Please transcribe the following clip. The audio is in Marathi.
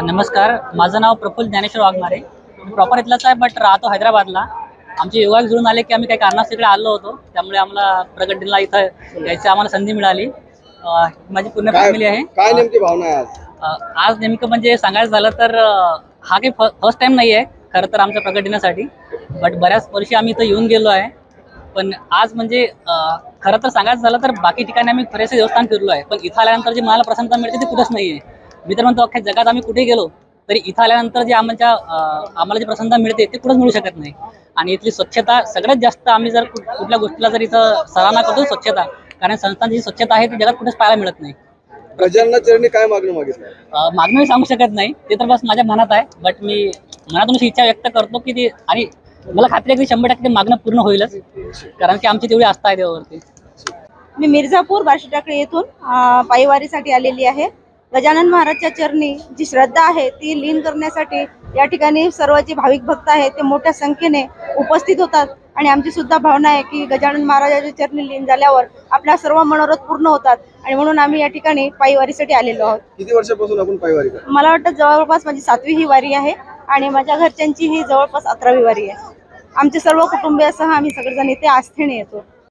नमस्कार, माझं नाव प्रफुल्ल ज्ञानेश्वर वाघमारे. प्रॉपर इथलाच आहे बट राहतो हैदराबादला. आमचे युवक जुळून आले की आम्ही काही कारणास्तव तिकडे आलो होतो, त्यामुळे आम्हाला प्रगट दिनला इथं यायची आम्हाला संधी मिळाली. माझी पूर्ण फॅमिली आहे. काय नेमकी भावना आहे आज? आज नेमकं म्हणजे सांगायचं झालं तर हा काही फर्स्ट टाइम नाही आहे खरं तर आमच्या प्रगट दिनासाठी, बट बऱ्याच वर्षी आम्ही इथं येऊन गेलो आहे. पण आज म्हणजे खरं तर सांगायचं झालं तर बाकी ठिकाणी आम्ही बरेचसे देवस्थान फिरलो आहे, पण इथं आल्यानंतर जे मला प्रसन्नता मिळते ते कुठंच नाही आहे. मी तर म्हणतो अख्ख्या जगात आम्ही कुठे गेलो तरी इथं आल्यानंतर जे आम्हाला जी प्रसन्नता मिळते ते कुठंच मिळू शकत नाही. आणि इथली स्वच्छता सगळ्यात जास्त आम्ही जर कुठल्या गोष्टीला जर इथं सराहना करतो स्वच्छता, कारण संस्थांची जी स्वच्छता आहे ती जगात कुठेच पाहायला मिळत नाही. प्रजांना चरणी काय मागणी मागितलं? मागणी मी सांगू शकत नाही, ते तर बस माझ्या मनात आहे. बट मी मनातून अशी इच्छा व्यक्त करतो की ती, आणि मला खात्री आहे की 100% मागणं पूर्ण होईलच, कारण की आमची तेवढी आस्था आहे देवावरती. मी मिर्झापूर बार्शीटाकळी येथून पायवारीसाठी आलेली आहे. गजानन महाराजच्या चरणी जी श्रद्धा आहे ती लीन करण्यासाठी या ठिकाणी सर्व जे भाविक भक्त आहेत ते मोठ्या संख्येने उपस्थित होतात. आणि आमची सुद्धा भावना आहे की गजानन महाराजाच्या चरणी लीन झाल्यावर आपल्या सर्व मनोरथ पूर्ण होतात, आणि म्हणून आम्ही या ठिकाणी पायवारीसाठी आलेलो आहोत. किती वर्षापासून आपण पायवारी करतो? मला वाटतं जवळपास माझी 7वी ही वारी आहे, आणि माझ्या घरच्यांची ही जवळपास 11वी वारी आहे. आमचे सर्व कुटुंबियासह आम्ही सगळेजण इथे आस्थेने येतो.